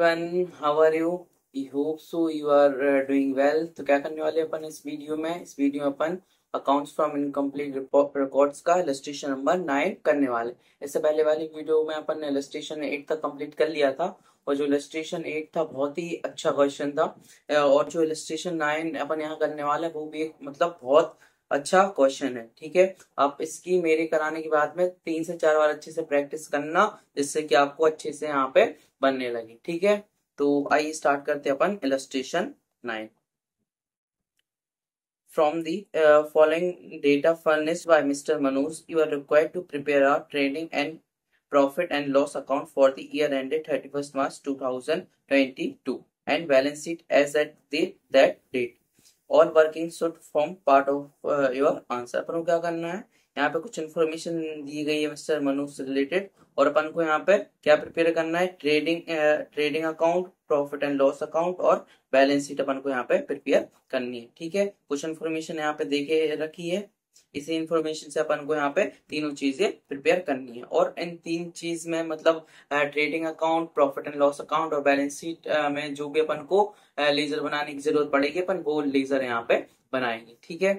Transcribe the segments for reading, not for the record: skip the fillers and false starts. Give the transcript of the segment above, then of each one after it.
everyone, how are you? I hope so you are doing well. तो क्या करने वाले अपन इस वीडियो में अपन अकाउंट्स फ्रॉम इनकम्प्लीट रिकॉर्ड्स का इलस्ट्रेशन नंबर 9 करने वाले। इससे पहले वाली वीडियो में अपन ने इलस्ट्रेशन 8 तक कंप्लीट कर लिया था और जो इलस्ट्रेशन 8 था बहुत ही अच्छा क्वेश्चन था। और जो इलस्ट्रेशन 9 अपन यहाँ करने वाले वो भी एक मतलब बहुत अच्छा क्वेश्चन है। ठीक है, आप इसकी मेरे कराने के बाद में 3 से 4 बार अच्छे से प्रैक्टिस करना, जिससे कि आपको अच्छे से यहाँ पे बनने लगी। ठीक है, तो आइए स्टार्ट करते हैं अपन illustration 9। From the following data furnished by Mr. Manoj, you are required to prepare a trading and profit and loss account for the year ended 31st March 2022 and balance sheet as at that date. All working should form part of your answer। अपन को क्या करना है, यहाँ पे कुछ information दी गई है mister Manu से रिलेटेड और अपन को यहाँ पे क्या प्रिपेयर करना है, trading account, profit and loss account और बैलेंस शीट अपन को यहाँ पे प्रिपेयर करनी है। ठीक है, कुछ इन्फॉर्मेशन यहाँ पे देके रखी है, इसी इंफॉर्मेशन से अपन को यहाँ पे तीनों चीजें प्रिपेयर करनी है। और इन तीन चीज में मतलब trading account, profit and loss account और बैलेंस शीट में जो भी अपन को लेजर बनाने की जरूरत पड़ेगी अपन वो लेजर यहाँ पे बनाएंगे। ठीक है,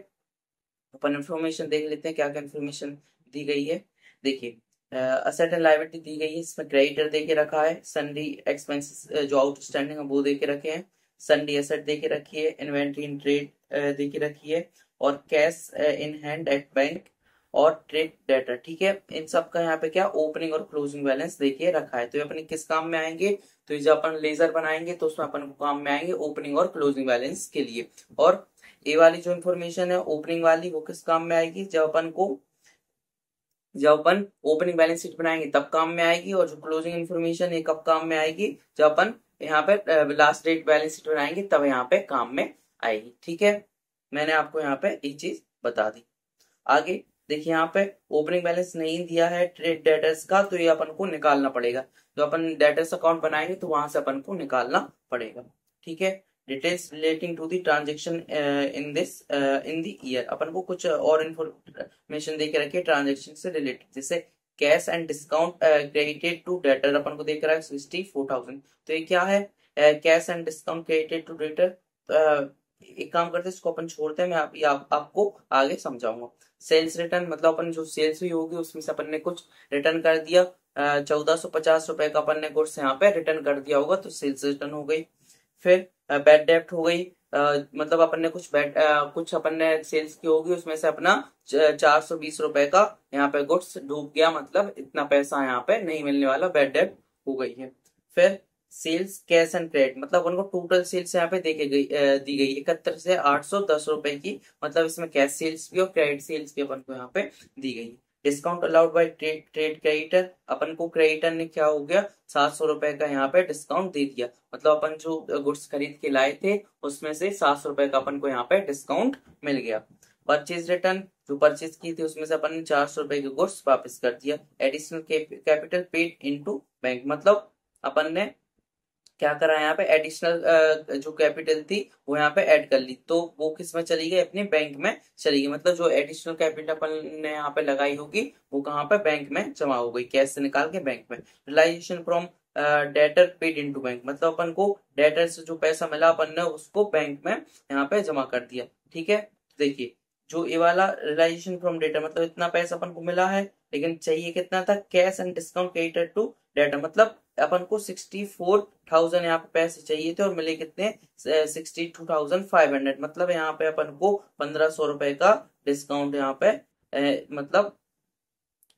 अपन इंफॉर्मेशन देख लेते हैं क्या क्या इंफॉर्मेशन दी गई है। देखिए, असेट एंड लायबिलिटी दी गई है, इसमें क्रेडिटर दे के रखा है, सन्डी एक्सपेंसेस जो आउटस्टैंडिंग है वो दे के रखे हैं, सन्डी एसेट दे के रखी है, इन्वेंट्री इन ट्रेड दे के रखी है और cash in hand at bank और ट्रेड डेटर। ठीक है, इन सब का यहाँ पे क्या ओपनिंग और क्लोजिंग बैलेंस देखिए रखा है। तो ये अपने किस काम में आएंगे, तो जब अपन लेजर बनाएंगे तो उसमें अपन को काम में आएंगे ओपनिंग और क्लोजिंग बैलेंस के लिए। और ए वाली जो इन्फॉर्मेशन है ओपनिंग वाली वो किस काम में आएगी, जब अपन ओपनिंग बैलेंस शीट बनाएंगे तब काम में आएगी। और जो क्लोजिंग इन्फॉर्मेशन है कब काम में आएगी, जब अपन यहाँ पे लास्ट डेट बैलेंस शीट बनाएंगे तब यहाँ पे काम में आएगी। ठीक है, मैंने आपको यहाँ पे एक चीज बता दी। आगे देखिए, यहाँ पे ओपनिंग बैलेंस नहीं दिया है ट्रेड डेटर्स का, तो ये अपन को निकालना पड़ेगा। जो अपन डेटर्स अकाउंट बनाएंगे तो वहां से अपन को निकालना पड़ेगा। ठीक है, details relating to the transaction in the year, अपन को कुछ और इन्फॉर्मेशन दे के रखिए ट्रांजेक्शन से रिलेटेड, जैसे cash and discount credited to debtor अपन को देख रहा है 64,000। तो ये क्या है, cash and discount credited to debtor. एक काम करते हैं, इसको अपन छोड़ते हैं, मैं आपको आगे समझाऊंगा। सेल्स रिटर्न मतलब अपन जो सेल्स हुई होगी उसमें से अपन ने कुछ रिटर्न कर दिया, 1450 रुपए का अपन ने गुड्स यहाँ पे रिटर्न कर दिया होगा, तो सेल्स रिटर्न हो गई। फिर बैड डेप्ट हो गई, मतलब अपन ने कुछ अपन ने सेल्स की होगी उसमें से अपना 420 रुपए का यहाँ पे गुड्स डूब गया, मतलब इतना पैसा यहाँ पे नहीं मिलने वाला, बैड डेप्ट हो गई है। फिर सेल्स कैश एंड क्रेडिट, मतलब उनको टोटल सेल्स यहाँ पे दी गई 71 से 810 रुपए की, मतलब इसमें कैश सेल्स भी और क्रेडिट सेल्स भी अपन को यहाँ पे दी गई। Discount allowed by trade creditor, अपन को क्रेडिटर ने क्या हो गया 700 रुपए का यहाँ पे डिस्काउंट दे दिया, मतलब अपन जो गुड्स खरीद के लाए थे उसमें से 700 रुपए का अपन को यहाँ पे डिस्काउंट मिल गया। परचेज रिटर्न, जो परचेज की थी उसमें से अपन ने 400 रुपए के गुड्स वापस कर दिया। Additional capital paid into bank, मतलब अपन ने क्या करा यहाँ पे एडिशनल जो कैपिटल थी वो यहाँ पे ऐड कर ली, तो वो किस में चली गई, अपने बैंक में चली गई। मतलब जो एडिशनल कैपिटल अपन ने यहाँ पे लगाई होगी वो कहाँ पे बैंक में जमा हो गई, कैश से निकाल के बैंक में। Realisation from debtor paid into bank, मतलब अपन को डेटर से जो पैसा मिला अपन ने उसको बैंक में यहाँ पे जमा कर दिया। ठीक है, देखिए जो ये वाला रिलाइजेशन फ्रॉम डेटर, मतलब इतना पैसा अपन को मिला है लेकिन चाहिए कितना था, cash and discount credited to debtor, मतलब अपन को 64,000 यहाँ पे पैसे चाहिए थे और मिले कितने 62,500, मतलब यहाँ पे अपन को 1500 रुपए का डिस्काउंट यहाँ पे मतलब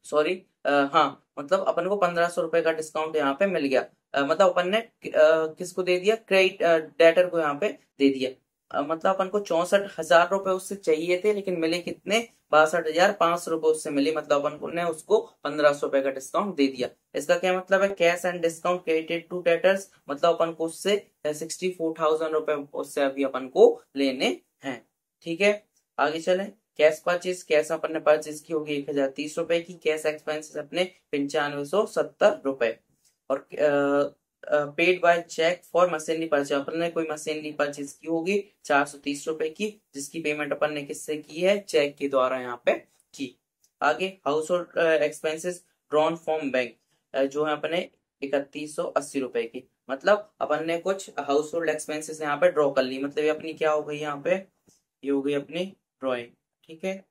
सॉरी हाँ, मतलब अपन को 1500 रुपए का डिस्काउंट यहाँ पे मिल गया। मतलब अपन ने किसको दे दिया, क्रेडिट डेटर को यहाँ पे दे दिया। मतलब अपन को 64,000 रुपए उससे चाहिए थे लेकिन मिले कितने 62,500 रुपए उससे मिले, मतलब अपन को ने उसको 1500 रुपए का डिस्काउंट दे दिया। इसका क्या मतलब है, cash and discount credited to debtors, मतलब अपन को उससे 64,000 रुपए उससे अभी अपन को लेने हैं। ठीक है, आगे चले। कैश परचेज, कैश अपन ने परचेज की होगी 1,030 रुपए की, कैश एक्सपेंसेस अपने 9570 रुपए। और paid by cheque for machinery purchase, अपन ने कोई मशीनरी परचेज की होगी 430 रुपए की, जिसकी पेमेंट अपन ने किससे की है, चेक के द्वारा यहाँ पे की। आगे house hold expenses drawn from bank, जो है अपने 3180 रुपए की, मतलब अपन ने कुछ हाउस होल्ड एक्सपेंसेस यहाँ पे ड्रॉ कर ली, मतलब ये अपनी क्या हो गई यहाँ पे, ये हो गई अपनी ड्रॉइंग। ठीक है,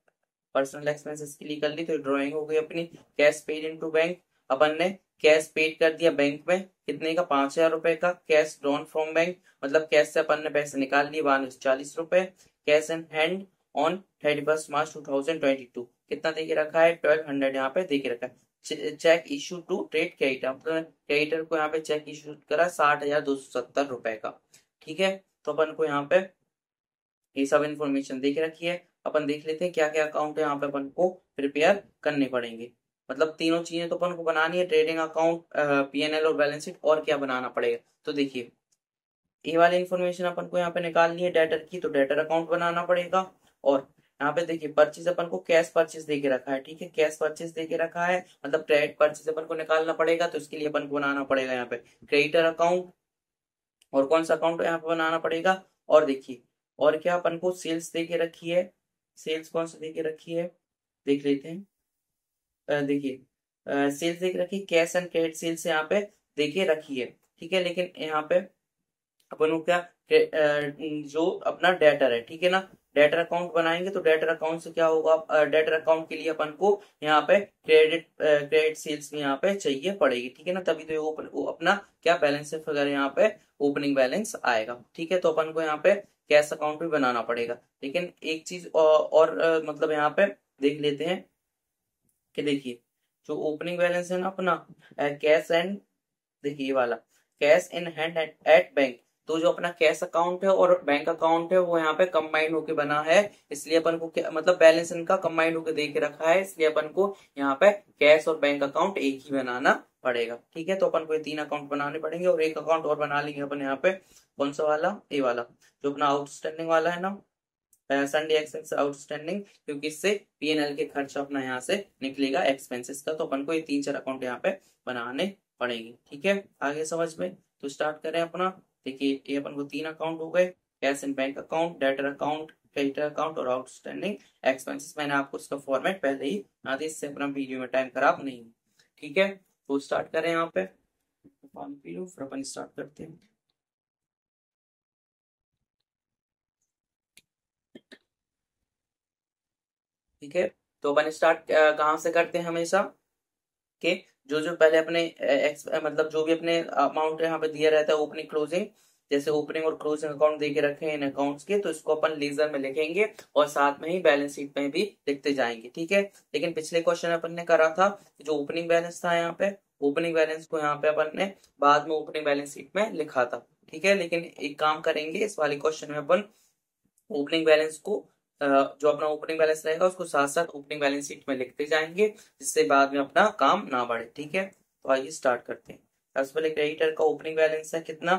पर्सनल एक्सपेंसेस के लिए कर ली तो ड्रॉइंग हो गई अपनी। कैश पेड इनटू बैंक, अपन ने कैश पेड कर दिया बैंक में, कितने का, 5,000 रुपए का। कैश ड्रॉन फ्रॉम बैंक, मतलब कैश से अपन ने पैसे निकाल लिए 4240 रुपए। Cash in hand on 31 March 2022, कितना दे के रखा है, 1200 यहाँ पे दे के रखा है। Cheque issue to trade creditor, मतलब क्रेडिटर को यहाँ पे चेक इशू करा 60,270 रुपए का। ठीक है, तो अपन को यहाँ पे ये सब इन्फॉर्मेशन देख रखी है। अपन देख लेते हैं क्या क्या अकाउंट है यहाँ पे अपन को प्रिपेयर करने पड़ेंगे। मतलब तीनों चीजें तो अपन को बनानी है, ट्रेडिंग अकाउंट, पीएनएल और बैलेंस शीट, और क्या बनाना पड़ेगा। तो देखिए, ये वाली इन्फॉर्मेशन अपन को यहाँ पे निकालनी है डेटर की, तो डेटर अकाउंट बनाना पड़ेगा। और यहाँ पे देखिए परचेज अपन को कैश परचेज दे के रखा है। ठीक है, कैश परचेज दे के रखा है, मतलब ट्रेड परचेज अपन को निकालना पड़ेगा, तो इसके लिए अपन को बनाना पड़ेगा यहाँ पे क्रेडिटर अकाउंट। और कौन सा अकाउंट यहाँ पे बनाना पड़ेगा, और देखिए और क्या अपन को सेल्स दे के रखी है, सेल्स कौन सा दे के रखी है देख लेते हैं। देखिए सेल्स दे के रखी है, कैश एंड क्रेडिट सेल्स यहाँ पे दे के रखी है। ठीक है, लेकिन यहाँ पे अपन को क्या जो अपना डेटर है, ठीक है ना, डेटर अकाउंट बनाएंगे तो डेटर अकाउंट से क्या होगा, डेटर अकाउंट के लिए अपन को यहाँ पे क्रेडिट सेल्स भी यहाँ पे चाहिए पड़ेगी। ठीक है ना, तभी तो वो अपना क्या बैलेंस वगैरह यहाँ पे ओपनिंग बैलेंस आएगा। ठीक है, तो अपन को यहाँ पे कैश अकाउंट भी बनाना पड़ेगा। लेकिन एक चीज और मतलब यहाँ पे देख लेते हैं कि देखिए जो ओपनिंग बैलेंस है ना अपना कैश एंड, देखिए ये वाला cash in hand at bank, तो जो अपना कैश अकाउंट है और बैंक अकाउंट है वो यहाँ पे कंबाइंड होके बना है, इसलिए अपन को मतलब बैलेंस इनका कंबाइंड होके दे के रखा है, इसलिए अपन को यहाँ पे कैश और बैंक अकाउंट एक ही बनाना पड़ेगा। ठीक है, तो अपन को ये 3 अकाउंट बनाने पड़ेंगे, और एक अकाउंट और बना लेंगे अपन यहाँ पे, कौन सा वाला, ये वाला जो अपना आउटस्टैंडिंग वाला है ना, संडे एक्सपेंस आउटस्टैंडिंग, क्योंकि इससे पीएनएल के खर्चा अपना यहाँ से निकलेगा एक्सपेंसेस का, तो अपन को ये 3-4 अकाउंट यहाँ पे बनाने पड़ेंगे। ठीक है, आगे समझ में, तो स्टार्ट करें अपना। देखिए ये अपन को 3 अकाउंट हो गए, cash and bank account, debtor account, creditor account और आउटस्टैंडिंग एक्सपेंसेस। मैंने आपको इसका फॉर्मेट पहले ही बता दिया, इससे अपना वीडियो में टाइम खराब नहीं। ठीक है, तो स्टार्ट करें यहाँ पे, पानी पी लो फिर अपन स्टार्ट करते हैं। ठीक है, तो अपन स्टार्ट कहाँ से करते हैं हमेशा, कि जो जो पहले अपने मतलब जो भी अपने अमाउंट यहाँ पे दिया रहता है ओपनिंग क्लोजिंग, जैसे ओपनिंग और क्लोजिंग अकाउंट देके रखे हैं इन अकाउंट्स के, तो इसको अपन लेजर में लिखेंगे और साथ में ही बैलेंस शीट में भी लिखते जाएंगे। ठीक है, लेकिन पिछले क्वेश्चन अपन ने करा था जो ओपनिंग बैलेंस था यहाँ पे, ओपनिंग बैलेंस को यहाँ पे अपन ने बाद में ओपनिंग बैलेंस शीट में लिखा था। ठीक है, लेकिन एक काम करेंगे, इस वाले क्वेश्चन में अपन ओपनिंग बैलेंस को जो अपना ओपनिंग बैलेंस रहेगा उसको साथ साथ ओपनिंग बैलेंस शीट में लिखते जाएंगे, जिससे बाद में अपना काम ना बढ़े। ठीक है, तो आइए स्टार्ट करते हैं। सबसे पहले क्रेडिटर का ओपनिंग बैलेंस है कितना,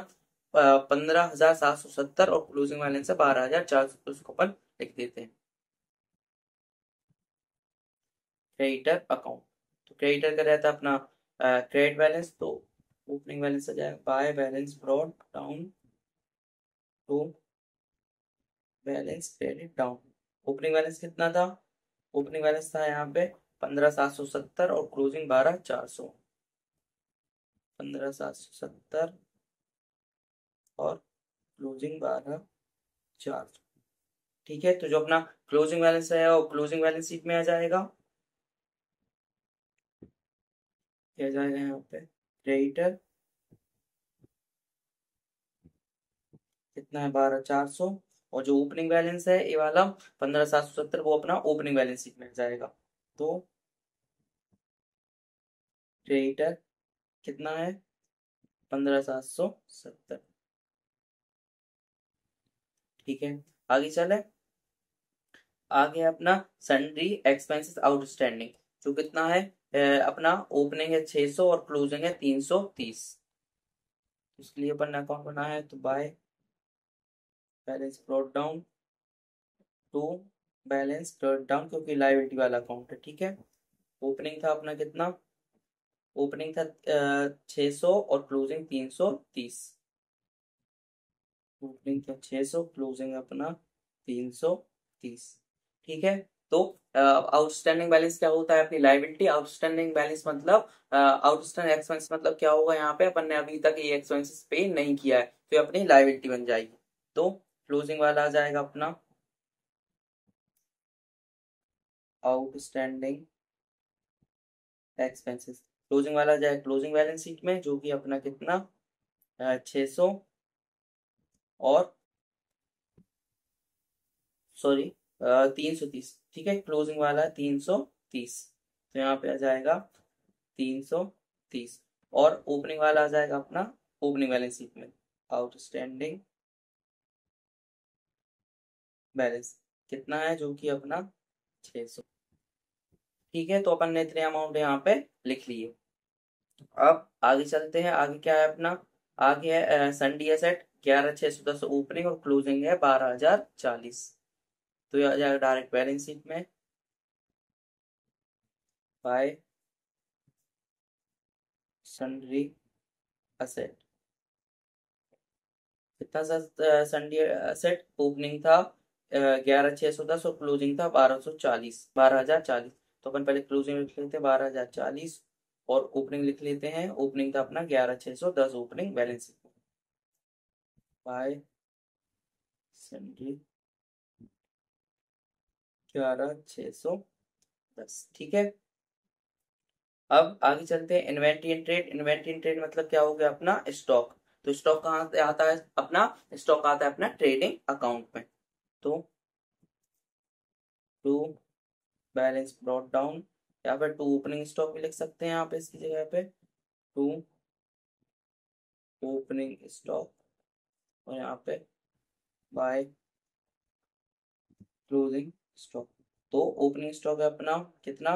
15,770, और क्लोजिंग बैलेंस है 12,400, तो उसको अपन लिख देते हैं क्रेडिटर अकाउंट। तो क्रेडिटर का रहता है अपना क्रेडिट बैलेंस, तो ओपनिंग बैलेंस आ जाएगा by balance brought down to balance credit down. Opening balance कितना था, ओपनिंग बैलेंस था यहाँ पे 15,770 और क्लोजिंग 12,400, 15,770 और क्लोजिंग 12,400। ठीक है, तो जो अपना क्लोजिंग बैलेंस है वो क्लोजिंग बैलेंस शीट में आ जाएगा, क्या जाएगा यहाँ पे क्रेडिटर कितना है 12,400, और जो ओपनिंग बैलेंस है ये वाला 15,770 वो अपना ओपनिंग बैलेंस शीट में जाएगा। तो क्रेडिटर कितना है 15,770। ठीक है, आगे चले, आगे अपना सन्ड्री एक्सपेंसेस आउटस्टैंडिंग, जो कितना है अपना ओपनिंग है 600 और क्लोजिंग है 330। इसके लिए अपन ने अकाउंट बनाया है, तो by balance brought down to balance brought down, क्योंकि लायबिलिटी वाला अकाउंट है। ठीक है, ओपनिंग था अपना कितना, ओपनिंग था 600 और क्लोजिंग 330, ओपनिंग था 600, क्लोजिंग अपना 330। ठीक है, तो आउटस्टैंडिंग बैलेंस क्या होता है? अपनी लाइबिलिटी। आउटस्टैंडिंग बैलेंस मतलब आउटस्टैंडिंग एक्सपेंस मतलब क्या होगा? यहाँ पे अपन ने अभी तक ये एक्सपेंसेस पे नहीं किया है तो अपनी लाइबिलिटी बन जाएगी। तो क्लोजिंग वाला आ जाएगा अपना आउटस्टैंडिंग एक्सपेंसेस। क्लोजिंग वाला आ जाएगा क्लोजिंग बैलेंस शीट में, जो कि अपना कितना 600 और सॉरी 330। ठीक है, क्लोजिंग वाला है 330, तो यहाँ पे आ जाएगा 330। और ओपनिंग वाला आ जाएगा अपना ओपनिंग बैलेंस शीट में आउटस्टैंडिंग बैलेंस कितना है, जो कि अपना 600। ठीक है, तो अपन ने इतने अमाउंट यहाँ पे लिख लिए। अब आगे चलते हैं। आगे क्या है अपना? आगे है सनडी एसेट 11,610 ओपनिंग और क्लोजिंग है 12,040। तो ये आ जाएगा डायरेक्ट बैलेंस शीट में बाय सनडी एसेट। कितना सा सनडी एसेट? ओपनिंग था 11,610 और क्लोजिंग था 12,040। तो अपन पहले क्लोजिंग लिख लेते हैं 12,040 और ओपनिंग लिख लेते हैं। ओपनिंग था अपना 11,610 ओपनिंग बैलेंस बाय सनडी 11,610। ठीक है, अब आगे चलते हैं inventory and trade. Inventory and trade मतलब क्या हो गया? अपना स्टॉक। तो स्टॉक कहाँ से आता है? अपना स्टॉक आता है अपना ट्रेडिंग अकाउंट में। तो टू बैलेंस ब्रॉट डाउन, या फिर टू ओपनिंग स्टॉक भी लिख सकते हैं यहाँ पे इसकी जगह पे, टू ओपनिंग स्टॉक और यहाँ पे बाय क्लोजिंग स्टॉक। तो ओपनिंग स्टॉक है अपना कितना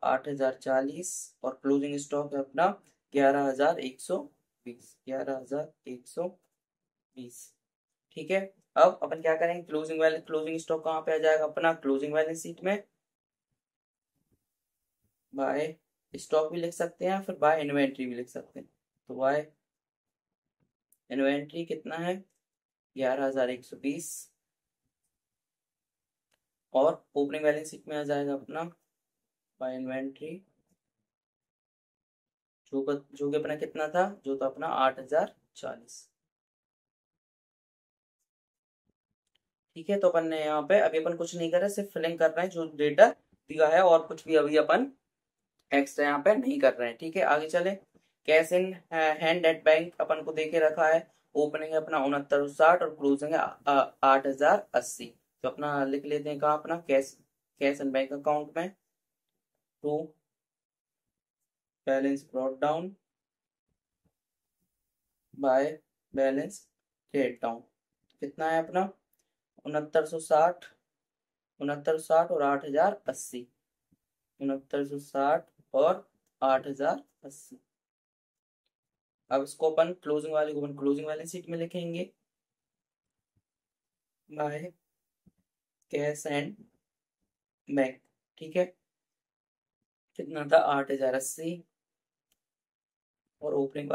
8,040 और क्लोजिंग स्टॉक है अपना 11,120। 11,120। ठीक है, अब अपन क्या करेंगे? क्लोजिंग स्टॉक कहाँ पे आ जाएगा? अपना क्लोजिंग बैलेंस शीट में बाय स्टॉक भी लिख सकते हैं, फिर बाय इन्वेंट्री भी लिख सकते हैं। तो बाय इन्वेंट्री कितना है 11,120 और ओपनिंग बैलेंस शीट में आ जाएगा अपना बाय इन्वेंट्री जो कि अपना कितना था, जो था अपना 8,040। ठीक है, तो अपन ने यहाँ पे अभी अपन कुछ नहीं कर रहे, सिर्फ फिलिंग कर रहे हैं जो डेटा दिया है, और कुछ भी अभी अपन एक्स्ट्रा यहाँ पे नहीं कर रहे हैं। ठीक है, आगे चले। Cash in hand at bank अपन को देके रखा है। ओपनिंग है अपना 6960 और क्लोजिंग है 8,080। तो अपना लिख लेते हैं कहाँ? अपना cash cash in bank account में to balance brought down by balance credit down. कितना है अपना 6960, 6960 और 8,080। 6960 और 8,080। अब इसको अपन क्लोजिंग वाले को अपन क्लोजिंग वाले सीट में लिखेंगे बाय कैश एंड बैंक। ठीक है, कितना था 8,080 और ओपनिंग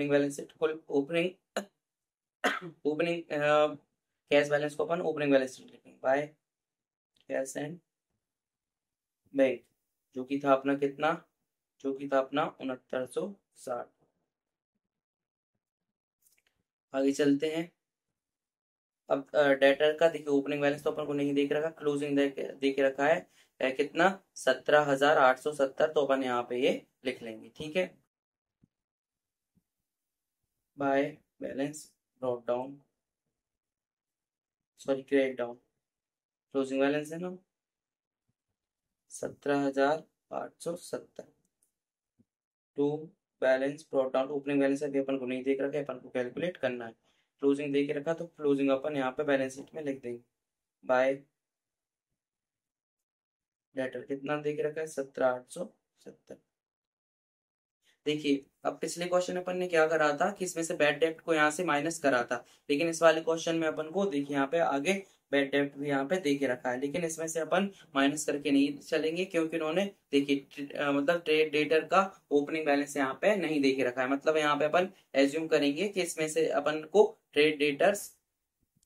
बैलेंस शीट कुल ओपनिंग ओपनिंग कैश बैलेंस को अपन ओपनिंग बैलेंस शीट लिखेंगे बाय कैश एंड बैंक, जो कि था अपना कितना, जो कि था अपना 6960। आगे चलते हैं। अब डेटर का देखिए, ओपनिंग बैलेंस तो अपन को नहीं देख रखा, क्लोजिंग देख रखा है कितना 17,870। तो अपन यहाँ पे ये लिख लेंगे। ठीक है, by balance brought down sorry credit down. Closing balance है ना 17,870 to balance brought down. Opening balance अभी अपन को नहीं देख रखा है, अपन को कैलकुलेट करना है। क्लोजिंग देख रखा तो क्लोजिंग अपन यहाँ पे बैलेंस शीट में लिख देंगे बाय डेटर कितना देख रखा है 17,870। देखिए, अब पिछले क्वेश्चन में अपन ने क्या करा था कि इसमें से बैड डेब्ट को यहाँ से माइनस करा था, लेकिन इस वाले क्वेश्चन में अपन को देखिए यहाँ पे आगे बैड डेब्ट भी यहाँ पे दे के रखा है, लेकिन इसमें से अपन माइनस करके नहीं चलेंगे, क्योंकि उन्होंने देखिए मतलब ट्रेड डेटर का ओपनिंग बैलेंस यहाँ पे नहीं दे के रखा है। मतलब यहाँ पे अपन एज्यूम करेंगे कि इसमें से अपन को ट्रेड डेटर्स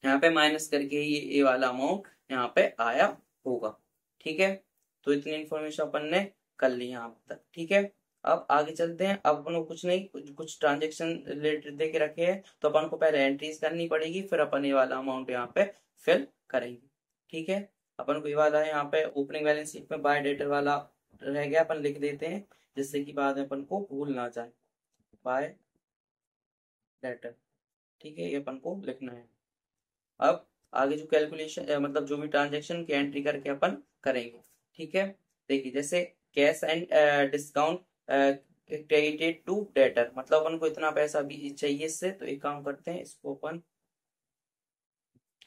यहाँ पे माइनस करके ही ये वाला अमाउंट यहाँ पे आया होगा। ठीक है, तो इतनी इन्फॉर्मेशन अपन ने कर ली यहाँ तक। ठीक है, अब आगे चलते हैं। अब अपन को कुछ नहीं, कुछ ट्रांजेक्शन रिलेटेड दे के रखे हैं, तो अपन को पहले एंट्रीज करनी पड़ेगी, फिर अपन ये वाला अमाउंट यहाँ पे फिल करेंगे। ठीक है, अपन को ये वाला है यहाँ पे ओपनिंग बैलेंस शीट में बाय डेटर वाला रह गया, अपन लिख देते हैं जिससे कि बाद में अपन को भूल ना जाए, बाय डेटर। ठीक है, ये अपन को लिखना है। अब आगे जो कैलकुलेशन मतलब जो भी ट्रांजेक्शन की एंट्री करके अपन करेंगे। ठीक है, देखिए जैसे cash and discount credited to debtor, मतलब अपन को इतना पैसा भी चाहिए इससे, तो एक काम करते हैं, इसको अपन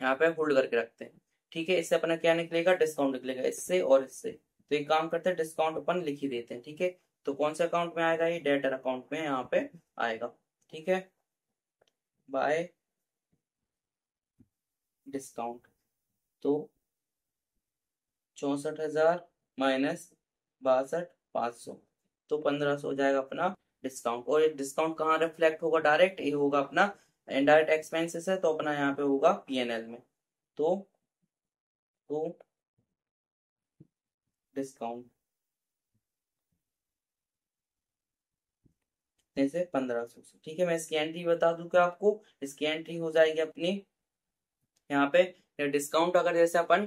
यहाँ पे होल्ड करके रखते हैं। ठीक है, इससे अपना क्या निकलेगा, डिस्काउंट निकलेगा इससे और इससे। तो एक काम करते हैं, डिस्काउंट अपन लिख ही देते हैं। ठीक है, तो कौन से अकाउंट में आएगा, ये डेटर अकाउंट में यहाँ पे आएगा। ठीक है, बाय डिस्काउंट, तो 64,000 माइनस 62,500, तो 1,500 हो जाएगा अपना डिस्काउंट। और ये डिस्काउंट कहाँ रिफ्लेक्ट होगा, डायरेक्ट ये होगा अपना इनडायरेक्ट एक्सपेंसेस है, तो अपना यहाँ पे होगा पीएनएल में। तो डिस्काउंट से 1,500 से। ठीक है, मैं इसकी एंट्री बता दूं क्या आपको, इसकी एंट्री हो जाएगी अपनी यहाँ पे डिस्काउंट। अगर जैसे अपन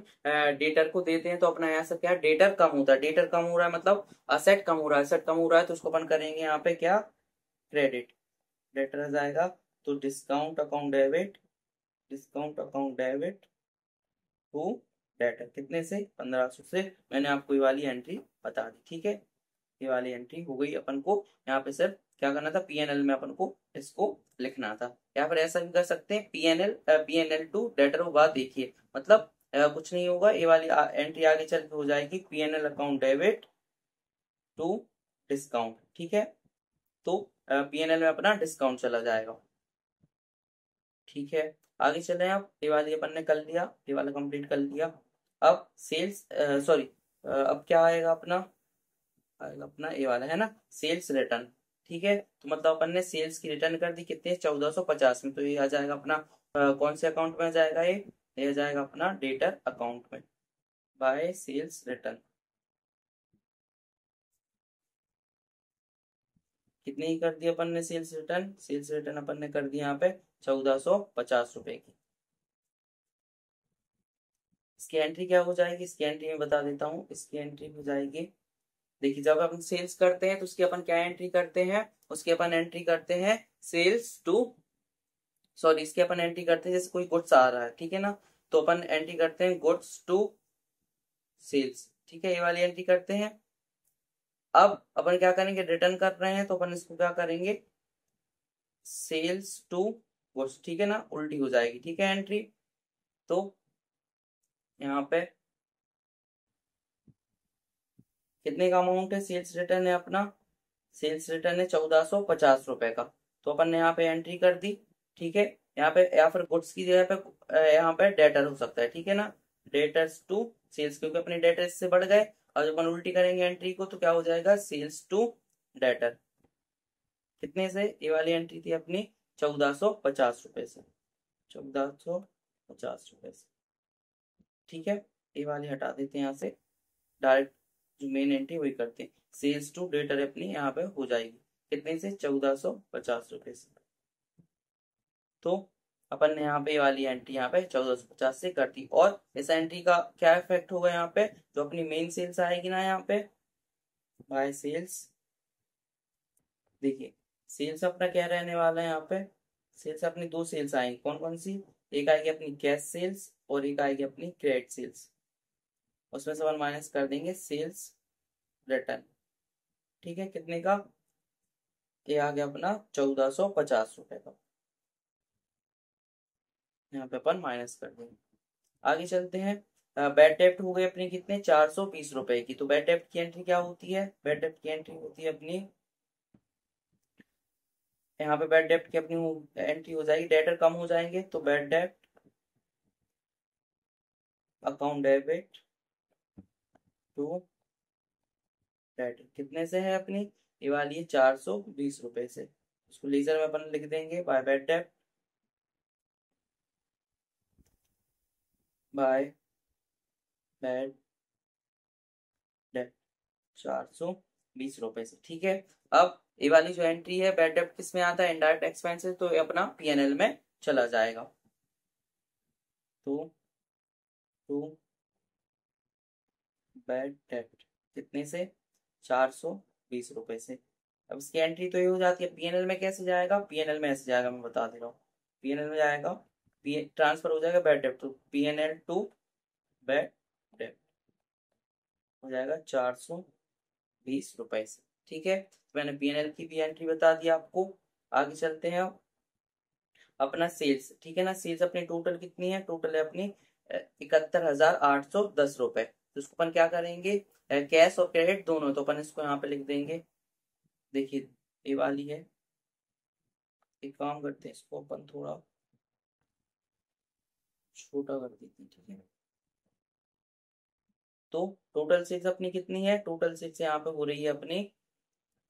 डेटर को देते हैं तो अपना यहाँ से क्या, डेटर कम होता है, डेटर कम हो रहा है मतलब असेट कम हो रहा है, असेट कम हो रहा है, तो उसको अपन करेंगे यहाँ पे क्या, क्रेडिट। डेटर आ जाएगा, तो discount account debit, discount account debit to debtor, कितने से, 1,500 से। मैंने आपको ये वाली एंट्री बता दी। ठीक है, ये वाली एंट्री हो गई। अपन को यहाँ पे सिर्फ क्या करना था, पीएनएल में अपन को इसको लिखना था। या फिर ऐसा भी कर सकते हैं, पीएनएल टू डेटर को बात देखिए, मतलब कुछ नहीं होगा, ये वाली एंट्री आगे चल के हो जाएगी PNL account debit to discount. ठीक है, तो पीएनएल में अपना डिस्काउंट चला जाएगा। ठीक है, आगे चले आप, ये वाली अपन ने कर लिया, ये वाला कंप्लीट कर लिया। अब सेल्स सॉरी, अब क्या आएगा अपना, आएगा अपना ये वाला है ना, सेल्स रिटर्न। ठीक है, तो मतलब अपन ने सेल्स की रिटर्न कर दी कितने, 1450 में, तो ये आ जाएगा अपना कौन से अकाउंट में आ जाएगा, ये आ जाएगा अपना डेटर अकाउंट में, बाय सेल्स रिटर्न। कितनी ही कर दी अपन ने सेल्स रिटर्न, सेल्स रिटर्न अपन ने कर दी यहाँ पे 1450 रुपए की। इसकी एंट्री क्या हो जाएगी, इसकी एंट्री में बता देता हूँ, इसकी एंट्री हो जाएगी, देखिए जब अपन सेल्स करते हैं तो उसकी अपन क्या एंट्री करते हैं, उसकी अपन एंट्री करते हैं सेल्स टू, सॉरी इसकी अपन एंट्री करते हैं, जैसे कोई गुड्स आ रहा है, ठीक है ना, तो अपन एंट्री करते हैं गुड्स टू सेल्स। ठीक है, ये वाली एंट्री करते हैं। अब अपन क्या करेंगे, रिटर्न कर रहे हैं तो अपन इसको क्या करेंगे, सेल्स टू गुड्स। ठीक है ना, उल्टी हो जाएगी। ठीक है, एंट्री तो यहाँ पे कितने का अमाउंट है, सेल्स रिटर्न है अपना, सेल्स रिटर्न है 1450 रुपए का, तो अपन ने यहाँ पे एंट्री कर दी। ठीक है, यहाँ पे या फिर गुड्स की जगह पे यहाँ पे डेटर हो सकता है। ठीक है ना, डेटर्स टू सेल्स, क्योंकि अपने डेटर इससे बढ़ गए, और जब अपन उल्टी करेंगे एंट्री को तो क्या हो जाएगा, सेल्स टू डेटर। कितने से, ये वाली एंट्री थी अपनी 1450 रुपए से, 1450 रुपए से। ठीक है, ये वाली हटा देते हैं यहाँ से, डायरेक्ट जो मेन एंट्री वही करते हैं, सेल्स टू डेटर अपनी यहाँ पे हो जाएगी कितने से, 1450 रुपए से। तो अपन ने यहाँ पे ये वाली एंट्री यहाँ पे 1450 से कर दी। और इस एंट्री का क्या इफेक्ट होगा यहाँ पे, जो अपनी मेन सेल्स आएगी ना यहाँ पे, बाय सेल्स, देखिए सेल्स अपना क्या रहने वाला है यहाँ पे, सेल्स अपनी दो सेल्स आएंगी, कौन कौन सी, एक आएगी अपनी कैश सेल्स और एक आएगी अपनी क्रेडिट सेल्स, उसमें से अपन माइनस कर देंगे सेल्स रिटर्न। ठीक है, कितने का, ये आ गया अपना 1450 रुपए का, यहाँ पे अपन माइनस कर देंगे। आगे चलते हैं, बैड डेप्ट हो गई अपनी कितने, 420 रुपए की। तो बैड डेप्ट की एंट्री क्या होती है, बैड डेप्ट की एंट्री होती है अपनी, यहाँ पे बैड डेप्ट की अपनी एंट्री हो जाएगी, डेटर कम हो जाएंगे, तो बैड डेप्ट अकाउंट डेबिट टू डेटर, कितने से है अपनी, ये वाली है 420 रुपए से। उसको लेजर में अपन लिख देंगे, बाय बैड डेप्ट, बाय बैड 420 रुपए से। ठीक है, अब ये वाली जो एंट्री है बैड डेब्ट किस में आता है, इनडायरेक्ट एक्सपेंसेस, तो ये अपना पीएनएल में चला जाएगा। तो बैड डेब्ट कितने से, 420 रुपए से। अब इसकी एंट्री तो ये हो जाती है, पीएनएल में कैसे जाएगा, पीएनएल में ऐसे जाएगा, मैं बता दे रहा हूँ। पीएनएल में जाएगा, ट्रांसफर हो जाएगा बैड डेब्ट, तो पीएनएल टू बैड डेब्ट हो जाएगा 420 रुपए से। ठीक है, तो मैंने पीएनएल की भी एंट्री बता दी आपको। आगे चलते हैं अब अपना सेल्स। ठीक है ना, सेल्स अपनी टोटल कितनी है, टोटल है अपनी 71,810 रुपए। तो इसको अपन क्या करेंगे, कैश और क्रेडिट दोनों, तो अपन इसको यहाँ पे लिख देंगे। देखिए ये वाली है, एक काम करते हैं, इसको अपन थोड़ा छोटा कर देते हैं। ठीक है, तो टोटल सेल्स अपनी कितनी है, टोटल सेल्स यहाँ पे हो रही है अपनी,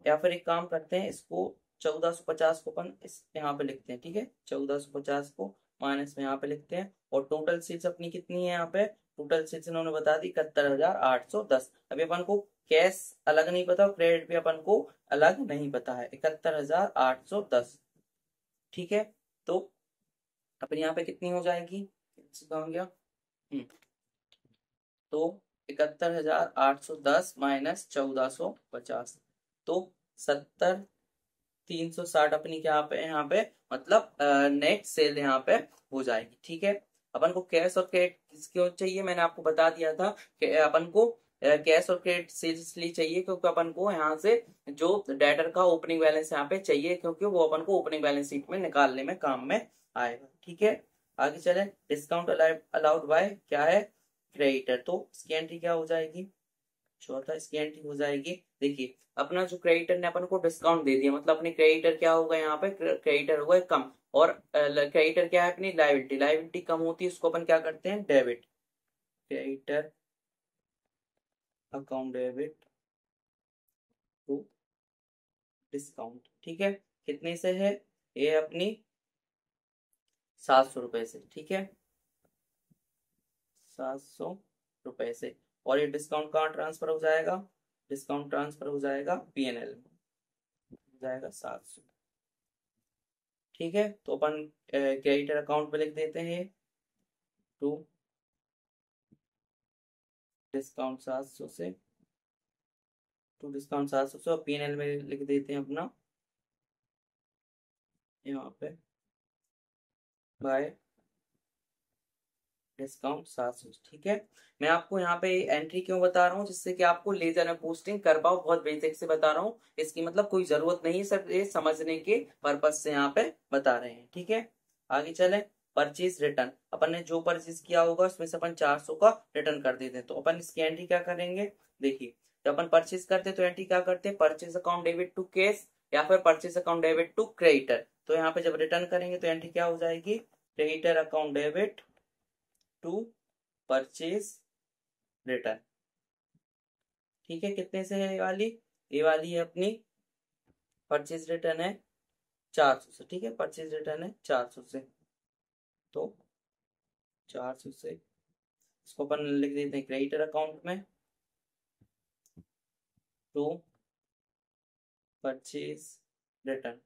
या फिर एक काम करते हैं, इसको 1450 को अपन इस यहाँ पे लिखते हैं। ठीक है, 1450 को माइनस में यहाँ पे लिखते हैं, और टोटल सेल्स अपनी कितनी है, यहाँ पे टोटल सेल्स इन्होंने बता दी 71,810। अभी अपन को कैश अलग नहीं पता, क्रेडिट भी अपन को अलग नहीं पता है, 71,810। ठीक है, तो अपन यहाँ पे कितनी हो जाएगी, हो गया। तो 71,810 माइनस 1450, तो 70,360 अपनी क्या पे, यहाँ पे मतलब नेट सेल यहाँ पे हो जाएगी। ठीक है, अपन को कैश और क्रेडिट क्यों चाहिए, मैंने आपको बता दिया था कि अपन को कैश और क्रेडिट सेल्स इसलिए चाहिए क्योंकि अपन को यहाँ से जो डेटर का ओपनिंग बैलेंस यहाँ पे चाहिए, क्योंकि वो अपन को ओपनिंग बैलेंस शीट में निकालने में काम में आएगा। ठीक है, आगे चले, डिस्काउंट अलाउड बाय क्या है, क्रेडिटर, तो इसकी एंट्री क्या हो जाएगी, चौथा इसकी एंट्री हो जाएगी। देखिए अपना जो क्रेडिटर ने अपन को डिस्काउंट दे दिया, मतलब अपने क्रेडिटर क्या होगा, यहाँ पे क्रेडिटर होगा कम, और क्रेडिटर क्या है अपनी लायबिलिटी, लायबिलिटी कम होती है, उसको अपन क्या करते हैं, debit, creditor account debit to discount. ठीक है, कितने से है, ये अपनी 700 रुपए से। ठीक है, 700 रुपए से, और ये डिस्काउंट कहाँ ट्रांसफर हो जाएगा, डिस्काउंट ट्रांसफर हो जाएगा पीएनएल में, हो जाएगा 700। ठीक है, तो अपन क्रेडिटर अकाउंट पे लिख देते हैं टू डिस्काउंट 700 से, टू डिस्काउंट 700 से, और पीएनएल में लिख देते हैं अपना यहाँ पे बाय डिस्काउंट 700। ठीक है, मैं आपको यहाँ पे एंट्री क्यों बता रहा हूँ, जिससे कि आपको लेजर में पोस्टिंग कर पाओ, बहुत बेसिक से बता रहा हूँ, इसकी मतलब कोई जरूरत नहीं है, सिर्फ ये समझने के पर्पज से यहाँ पे बता रहे हैं। ठीक है, आगे चले, परचेज रिटर्न, अपन ने जो परचेज किया होगा उसमें से अपन 400 का रिटर्न कर देते हैं, तो अपन इसकी एंट्री क्या करेंगे, देखिए जब अपन परचेज करते हैं तो एंट्री क्या करते हैं, purchase account debit to cash, या फिर purchase account debit to creditor. तो यहाँ पे जब रिटर्न करेंगे तो एंट्री क्या हो जाएगी, creditor account debit to purchase return. ठीक है, कितने से है ये वाली है अपनी परचेज रिटर्न है 400 से। ठीक है, परचेज रिटर्न है 400 से, तो 400 से इसको अपन लिख देते हैं क्रेडिटर अकाउंट में, तो परचेज रिटर्न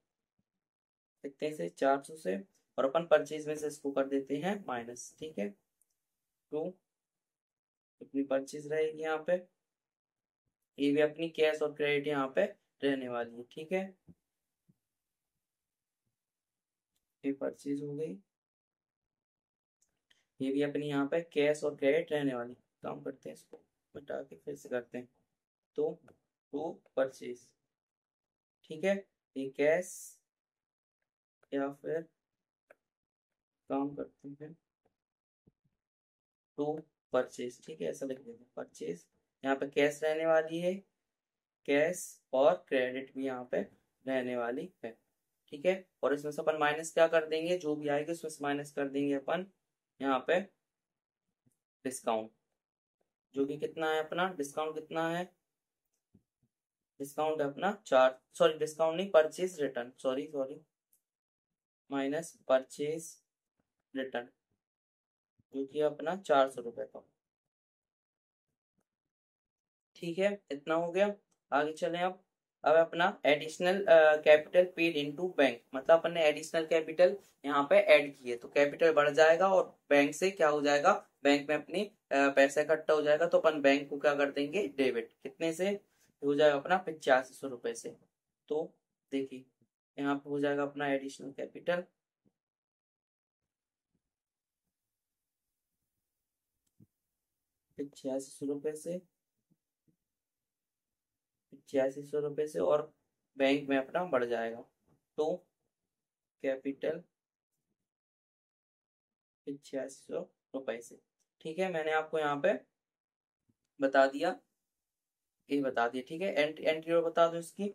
कितने से, 400 से, और अपन परचेज में से इसको कर देते हैं माइनस। ठीक है, तो अपनी परचेज रहेगी यहाँ पे, ये भी अपनी कैश और क्रेडिट यहाँ पे रहने वाली है। ठीक है, ये परचेज हो गई, ये भी अपनी यहाँ पे कैश और क्रेडिट रहने वाली। काम करते हैं, इसको मिटा के फिर से करते हैं, तो टू परचेज। ठीक है, ये कैश, या फिर काम करते हैं टू परचेज। ठीक है, ऐसा लिख देते हैं परचेज, यहाँ पे कैश रहने वाली है, कैश और क्रेडिट भी यहाँ पे रहने वाली है। ठीक है, और इसमें से अपन माइनस क्या कर देंगे, जो भी आएगा उसमें से माइनस कर देंगे अपन यहाँ पे डिस्काउंट, जो कि कितना है अपना, डिस्काउंट कितना है, डिस्काउंट है अपना 4, सॉरी डिस्काउंट नहीं, purchase return, sorry sorry, minus purchase return, जो कि अपना 400 रुपए का। ठीक है, इतना हो गया। आगे चलें अब अपना additional capital paid into bank, मतलब अपन ने एडिशनल कैपिटल यहाँ पे ऐड किए तो कैपिटल बढ़ जाएगा और बैंक से क्या हो जाएगा, बैंक में अपनी पैसा इकट्ठा हो जाएगा, तो अपन बैंक को क्या कर देंगे, डेबिट। कितने से हो जाएगा अपना, 8500 रुपए से। तो देखिए यहाँ पे हो जाएगा अपना एडिशनल कैपिटल 8500 रुपए से, 8500 रुपए से, और बैंक में अपना बढ़ जाएगा तो कैपिटल 8500 रुपए से। ठीक है, मैंने आपको यहाँ पे बता दिया, ये बता दिया। ठीक है, एंट्री एंट्री और बता दो इसकी।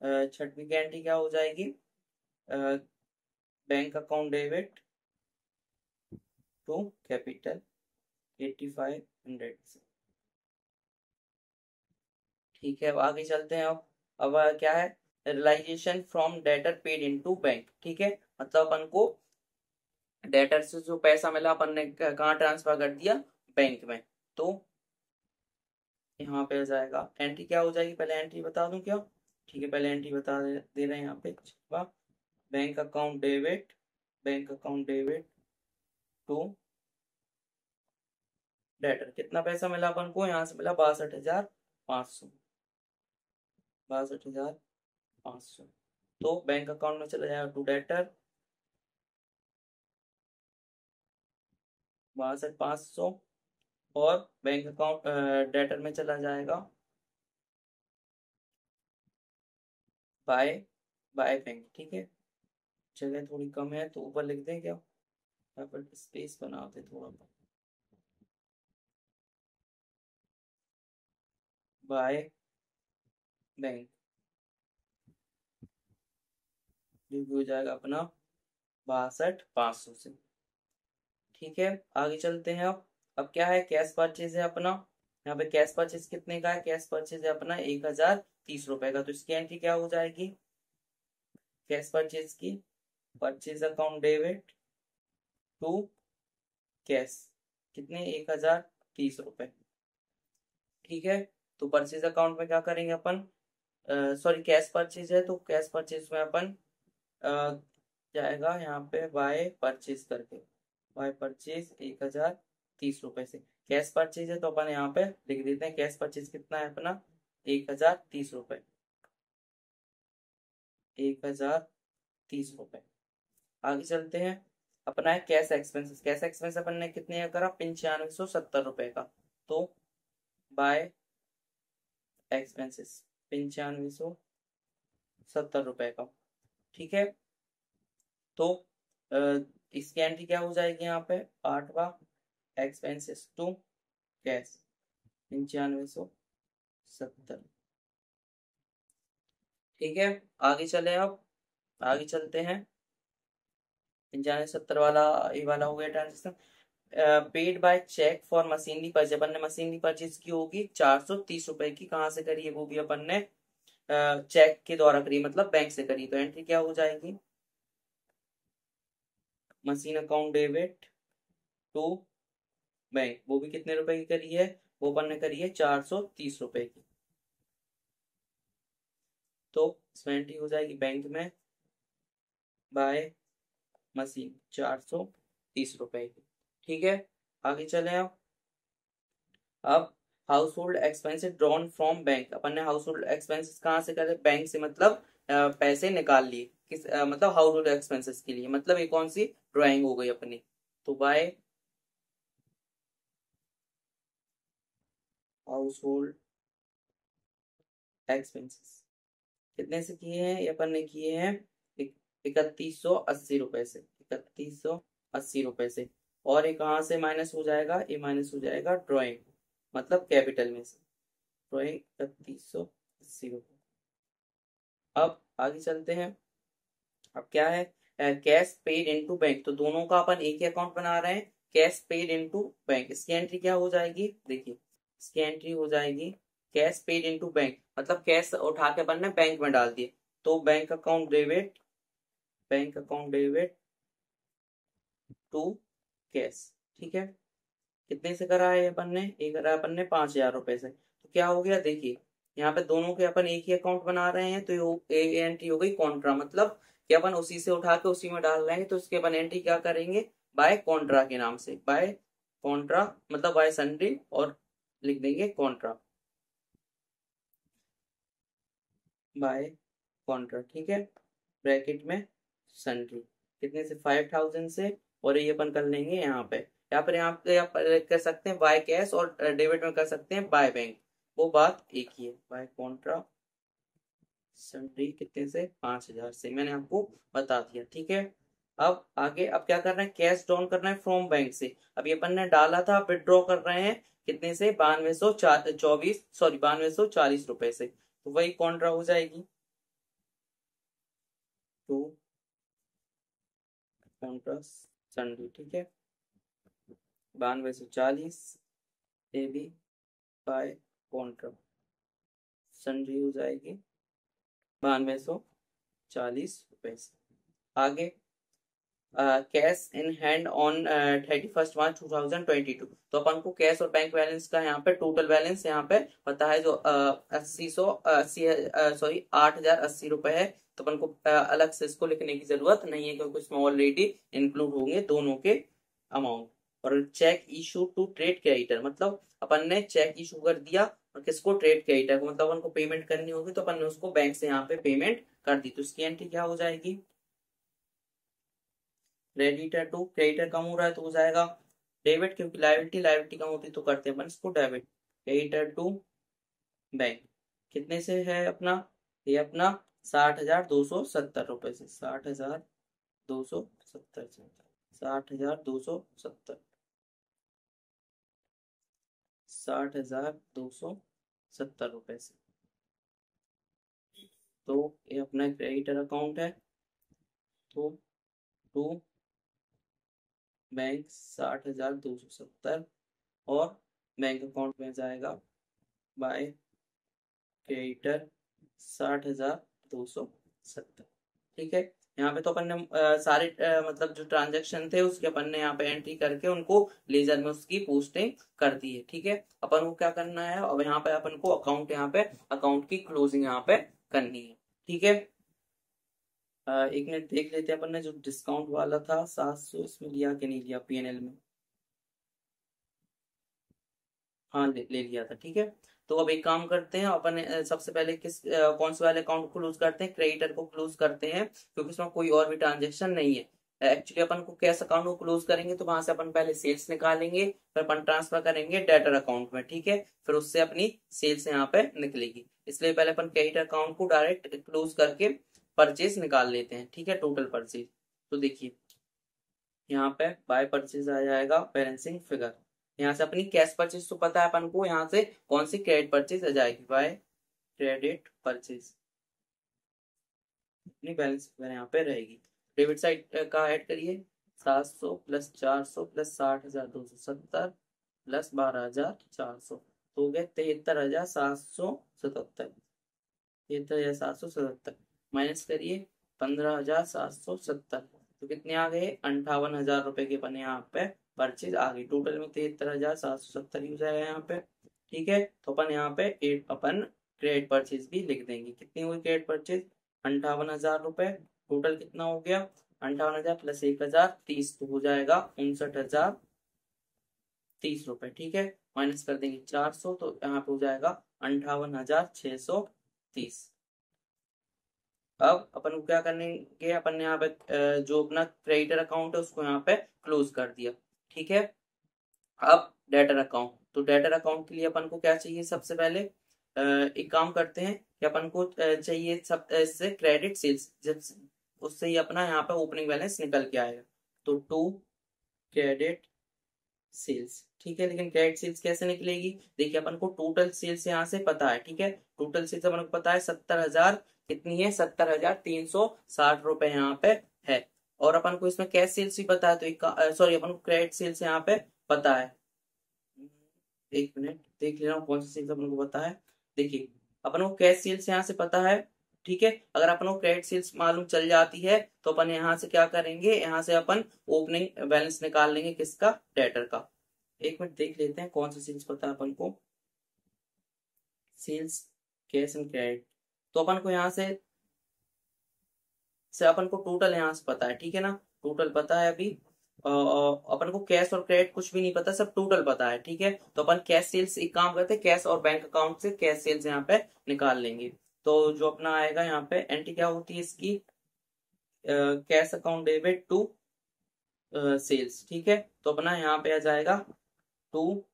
छठवीं की एंट्री क्या हो जाएगी, bank account debit to capital 8500 से। ठीक है, अब आगे चलते हैं। अब क्या है, realisation from debtor paid into bank. ठीक है, मतलब अपन को डेटर से जो पैसा मिला अपन ने कहाँ ट्रांसफर कर दिया, बैंक में। तो यहाँ पे आ जाएगा एंट्री क्या हो जाएगी, पहले एंट्री बता दूं क्या। ठीक है, पहले एंट्री बता दे रहे हैं यहाँ पे। Bank account debit, bank account debit to debtor. कितना पैसा मिला अपन को, यहाँ से मिला 62,500, 62,500। तो बैंक अकाउंट में चला जाएगा टू डेटर 62,500, और बैंक अकाउंट डेटर में चला जाएगा बाय बाय बैंक। ठीक है, जगह थोड़ी कम है तो ऊपर लिख दें क्या, यहाँ पर स्पेस बनाते थोड़ा, बाय बैंक, जो भी हो जाएगा अपना 62,500 से। ठीक है, आगे चलते हैं। अब क्या है, कैश परचेज है अपना। यहाँ पे कैश परचेज कितने का है, कैश परचेज है अपना 1,030 रुपए का। तो इसकी एंट्री क्या हो जाएगी, कैश परचेज की, purchase account debit to cash, कितने, 1,030 रुपए। ठीक है, तो परचेज अकाउंट में क्या करेंगे अपन, सॉरी कैश परचेज है तो कैश परचेज में अपन जाएगा यहाँ पे बाय परचेज करके, बाय परचेज 1,030 रुपए से। कैश परचेज है तो अपन यहाँ पे लिख देते हैं, कैश परचेज कितना है अपना, 1,030 रुपए, 1,030 रुपए। आगे चलते हैं, अपना है कैश एक्सपेंसेस। कैश एक्सपेंस अपन ने कितने का करा, 9570 रुपए का। तो बाय एक्सपेंसेस 9570 रुपए का। ठीक है, तो अ, इसकी एंट्री क्या हो जाएगी यहाँ पे, 8वां एक्सपेंसेस टू कैश 9570। ठीक है, आगे चले अब, आगे चलते हैं। 9570 वाला, ये वाला हो गया transaction. Paid by cheque for machinery purchase, अपन ने मशीनरी परचेज की होगी 430 रुपए की। कहाँ से करी है, वो भी अपन ने चेक के द्वारा करी, मतलब बैंक से करी। तो एंट्री क्या हो जाएगी, machine account debit to bank, वो भी कितने रुपए की करी है, वो अपन ने करी है 430 रुपए की। तो इसमें एंट्री हो जाएगी बैंक में बाय मशीन 430 रुपए की। ठीक है, आगे चले अब household expenses drawn from bank. अपन ने हाउस होल्ड एक्सपेंसेस कहाँ से करे, बैंक से, मतलब पैसे निकाल लिए किस मतलब हाउस होल्ड एक्सपेंसेस के लिए, मतलब ये कौन सी ड्राइंग हो गई अपनी। तो बाय हाउस होल्ड एक्सपेंसेस कितने से किए हैं, ये अपन ने किए हैं 3180 रुपए से, 3180 रुपए से। और ये कहाँ से माइनस हो जाएगा, ये माइनस हो जाएगा ड्राइंग, मतलब कैपिटल में से, ड्राइंग 3180 रुपए। अब आगे चलते हैं। अब क्या है, कैश पेड इनटू बैंक, तो दोनों का अपन एक ही अकाउंट बना रहे हैं, कैश पेड इनटू बैंक। इसकी एंट्री क्या हो जाएगी, देखिए इसकी एंट्री हो जाएगी कैश पेड इनटू बैंक, मतलब कैश उठा के अपन ने बैंक में डाल दिए। तो bank account debit, bank account debit to cash. ठीक है, कितने से करा है अपन ने, ये करा है अपन ने 5,000 रुपए से। तो क्या हो गया, देखिए यहाँ पे दोनों के अपन एक ही अकाउंट बना रहे हैं, तो ये एंट्री हो गई कॉन्ट्रा, मतलब कि अपन उसी से उठा के उसी में डाल रहे हैं, तो उसके अपन एंट्री क्या करेंगे, बाय कॉन्ट्रा के नाम से, बाय कॉन्ट्रा मतलब बाय सन्ड्री, और लिख देंगे कॉन्ट्रा, बाय कॉन्ट्रा, ठीक है, ब्रैकेट में सन्ड्री, कितने से 5000 से, और ये अपन कर लेंगे यहाँ पे, यहाँ पे आप कर सकते हैं बाय कैश, और डेबिट में कर सकते हैं बाय बैंक, वो बात एक ही है, बाय कॉन्ट्रा सन्ड्री कितने से 5000 से, मैंने आपको बता दिया, ठीक है। अब आगे अब क्या करना है, कैश डाउन करना है फ्रॉम बैंक से, अभी अपन ने डाला था, विड्रॉ कर रहे हैं कितने से, 9224, सॉरी 9240 रुपए से, तो वही कॉन्ट्रा हो जाएगी, तो कॉन्ट्रा सन्ड्री, ठीक है, 9240 A B by contra sundry हो जाएगी 9240 रुपए से। आगे cash in hand on 31 March 2022, तो अपन को कैश और बैंक बैलेंस का यहाँ पे टोटल बैलेंस यहाँ पे पता है, जो 8,080 रुपए है, तो अपन को अलग से इसको लिखने की जरूरत नहीं है, क्योंकि इसमें ऑलरेडी इंक्लूड होंगे दोनों के अमाउंट। और cheque issue to trade creditor, मतलब अपन ने चेक इशू कर दिया, और किसको, ट्रेड क्रेडिटर को, मतलब अपन को पेमेंट करनी होगी, तो अपन ने उसको बैंक से यहाँ पे पेमेंट कर दी, तो उसकी एंट्री क्या हो जाएगी, क्रेडिटर टू, क्रेडिटर कम हो रहा है तो हो जाएगा डेबिट, क्योंकि लायबिलिटी कम होती तो करते हैं अपन इसको डेबिट, क्रेडिटर टू बैंक, कितने से है अपना, ये अपना 60,270 रुपए से, 60,270 से, 60,270, 60,270 रुपए से, तो ये अपना क्रेडिटर अकाउंट है, तो टू बैंक 60,270, और बैंक अकाउंट में जाएगा बाय क्रेडिटर 60,270, ठीक है। यहाँ पे तो अपन ने सारे मतलब जो ट्रांजेक्शन थे उसके अपन ने यहाँ पे एंट्री करके उनको लेजर में उसकी पोस्टिंग कर दी है, ठीक है। अपन को क्या करना है, अब यहाँ पे अपन को अकाउंट, यहाँ पे अकाउंट की क्लोजिंग यहाँ पे करनी है, ठीक है। एक मिनट देख लेते हैं, अपन ने जो डिस्काउंट वाला था 700, इसमें लिया कि नहीं लिया पीएनएल में, हाँ ले लिया था, ठीक है। तो अब एक काम करते हैं अपन, सबसे पहले कौन से वाले अकाउंट को क्लोज करते हैं, क्रेडिटर को क्लोज करते हैं, क्योंकि इसमें कोई और भी ट्रांजेक्शन नहीं है। एक्चुअली अपन को कैश अकाउंट को क्लोज करेंगे, तो वहां से अपन पहले सेल्स निकालेंगे, फिर अपन ट्रांसफर करेंगे डेटर अकाउंट में, ठीक है, फिर उससे अपनी सेल्स यहाँ पे निकलेगी, इसलिए पहले अपन क्रेडिट अकाउंट को डायरेक्ट क्लोज करके परचेज निकाल लेते हैं, ठीक है, टोटल परचेज। तो देखिए यहाँ पे बाय परचेज आ जाएगा बैलेंसिंग फिगर, यहाँ से अपनी कैश परचेज तो पता है अपन को, यहाँ से कौन सी क्रेडिट परचेज आ जाएगी, बाय क्रेडिट परचेज, अपनी बैलेंस फिगर यहाँ पे रहेगी। डेबिट साइड का ऐड करिए, 700 प्लस 400 प्लस 60,270 प्लस 12,400, तो हो गए 73,777, 73,777, माइनस करिए 15,770, तो कितने आ गए, 58,000 रुपए के बने यहाँ पे परचेज आ गई, टोटल में 73,770 हो जाएगा यहाँ पे, ठीक है। तो अपन यहाँ पे अपन क्रेडिट परचेज भी लिख देंगे, कितनी हुई क्रेडिट परचेज, 58,000 रुपए, टोटल कितना हो गया, 58,000 प्लस 1,000 30, तो हो जाएगा 59,030 रुपए, ठीक है, माइनस कर देंगे 400, तो यहाँ पे हो जाएगा 58,630। अब अपन को क्या करेंगे, अपन ने यहाँ पे जो अपना क्रेडिटर अकाउंट है उसको यहाँ पे क्लोज कर दिया, ठीक है। अब डेटर अकाउंट, तो डेटर अकाउंट के लिए अपन को क्या चाहिए, सबसे पहले एक काम करते हैं कि अपन को चाहिए सब इससे क्रेडिट सेल्स, जब उससे ही अपना यहाँ पे ओपनिंग बैलेंस निकल के आएगा, तो टू क्रेडिट सेल्स, ठीक है। लेकिन क्रेडिट सेल्स कैसे निकलेगी, देखिए अपन को टोटल सेल्स यहाँ से पता है, ठीक है, टोटल सेल्स अपन को पता है 70,000, कितनी है 70,360 रुपए यहाँ पे है, और अपन को इसमें कैश सेल्स भी पता है, तो एक सॉरी अपन को क्रेडिट सेल्स यहाँ पे पता है, एक मिनट देख ले रहा हूँ कौन सी सेल्स अपन को पता है। देखिए अपन को कैश सेल्स यहाँ से पता है, ठीक है, अगर अपन को क्रेडिट सेल्स मालूम चल जाती है, तो अपन यहाँ से क्या करेंगे, यहाँ से अपन ओपनिंग बैलेंस निकाल लेंगे, किसका, डेटर का। एक मिनट देख लेते हैं कौन सी सेल्स पता है अपन को, सेल्स कैश एंड क्रेडिट। तो अपन को यहाँ से अपन को टोटल यहाँ से पता है, ठीक है ना, टोटल पता है अभी। अपन को कैश और क्रेडिट कुछ भी नहीं पता, सब टोटल पता है, ठीक है। तो अपन कैश सेल्स एक काम करते हैं, कैश और बैंक अकाउंट से कैश सेल्स यहाँ पे निकाल लेंगे। तो जो अपना आएगा यहाँ पे एंट्री क्या होती है इसकी, cash account debit to sales, ठीक है। तो अपना यहाँ पे आ जाएगा टू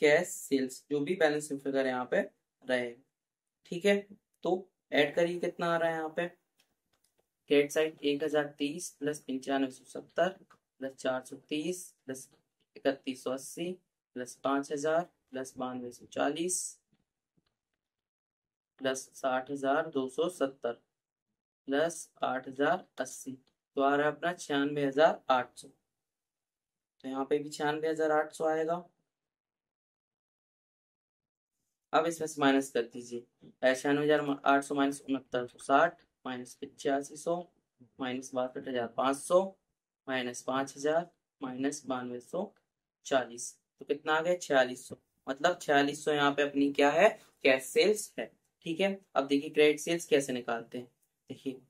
कैश सेल्स, जो भी बैलेंस फिगर यहाँ पे रहे, ठीक है। तो ऐड करिए कितना आ रहा है यहाँ पे, credit side 1030 plus 9570 plus 430 plus 3180 plus 5000 plus 9240 plus 60270 plus 8080, तो आ रहा है अपना 96,800। तो यहाँ पे भी 96,800 आएगा। अब इसमें से माइनस कर दीजिए, 96,800 minus 6960 minus 8500 minus 62,500 minus 5000 minus 9240, तो कितना आ गया 4600। मतलब 4600 यहाँ पे अपनी क्या है, कैश सेल्स है, ठीक है। अब देखिए क्रेडिट सेल्स कैसे निकालते हैं। देखिए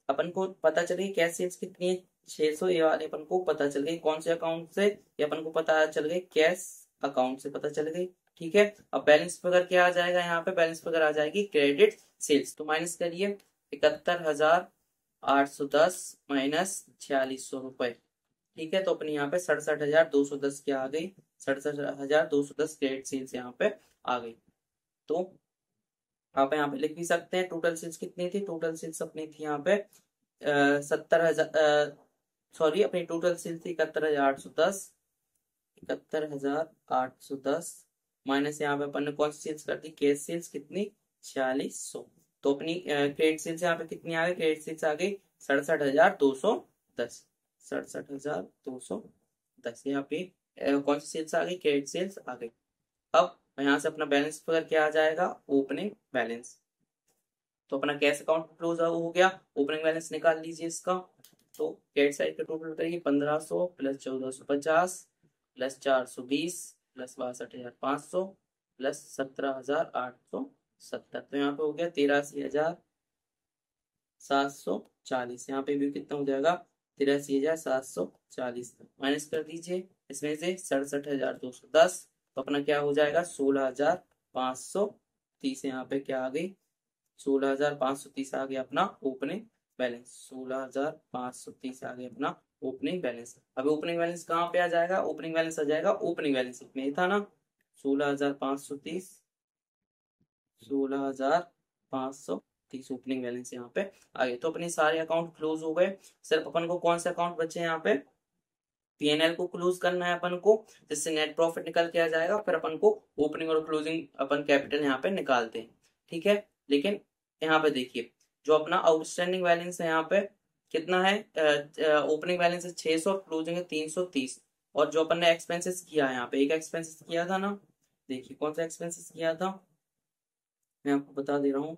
अपन को पता चले कैश सेल्स कितनी है 600, ये वाले अपन को पता चल गई कौन से अकाउंट से, ये अपन को पता चल गई कैश अकाउंट से पता चल गई, ठीक है। अब बैलेंस फिगर क्या आ जाएगा, यहाँ पे बैलेंस फिगर आ जाएगी क्रेडिट सेल्स। तो माइनस करिए 71,810 माइनस 4600 रुपए, ठीक है। तो अपनी यहाँ पे 67,210 क्या आ गई, 67,210 क्रेडिट सेल्स यहाँ पे आ गई। तो आप यहाँ पे लिख भी सकते हैं टोटल सेल्स कितनी थी, टोटल सेल्स अपनी थी यहाँ पे 70,000, सॉरी अपनी टोटल सेल्स थी 71,810, 71,810 माइनस यहाँ पे अपन ने कौन सी सेल्स कर दी, कैश सेल्स कितनी 4600। तो अपनी क्रेडिट सेल्स यहाँ पे कितनी आ गई, क्रेडिट सेल्स आ गई 67,210, 67,210 यहाँ पे कौन सी सेल्स आ गई, क्रेडिट सेल्स आ गई। अब यहाँ से अपना बैलेंस फिगर क्या आ जाएगा, ओपनिंग बैलेंस। तो अपना कैश अकाउंट क्लोज हो गया, ओपनिंग बैलेंस निकाल लीजिए इसका। तो क्रेडिट साइड का टोटल करिए 1500 प्लस 1450 प्लस 420 प्लस 62,500 प्लस 17,870, तो यहाँ पे हो गया 83,740। यहाँ पे भी कितना हो जाएगा 83,740, माइनस कर दीजिए इसमें से 67,210, तो अपना क्या हो जाएगा 16,530, यहाँ पे क्या आ गई 16,530 आ गया अपना ओपनिंग बैलेंस, 16,530 आ गया अपना ओपनिंग बैलेंस। अब ओपनिंग बैलेंस कहाँ पे आ जाएगा, ओपनिंग बैलेंस आ जाएगा ओपनिंग बैलेंस में ही था ना 16,530, 16,530 ओपनिंग बैलेंस यहाँ पे आ गए। तो अपने सारे अकाउंट क्लोज हो गए, सिर्फ अपन को कौन से अकाउंट बचे यहाँ पे, पीएनएल को क्लोज करना है अपन को, जिससे नेट प्रॉफिट निकल के आ जाएगा। फिर अपन को ओपनिंग और क्लोजिंग अपन कैपिटल यहाँ पे निकालते हैं, ठीक है। लेकिन यहाँ पे देखिए जो अपना आउटस्टैंडिंग बैलेंस है यहाँ पे कितना है, ओपनिंग बैलेंस है 600 और क्लोजिंग है 330। और जो अपन ने एक्सपेंसेस किया है यहाँ पे, एक एक्सपेंसेस किया था ना, देखिए कौन सा एक्सपेंसेस किया था, मैं आपको बता दे रहा हूँ।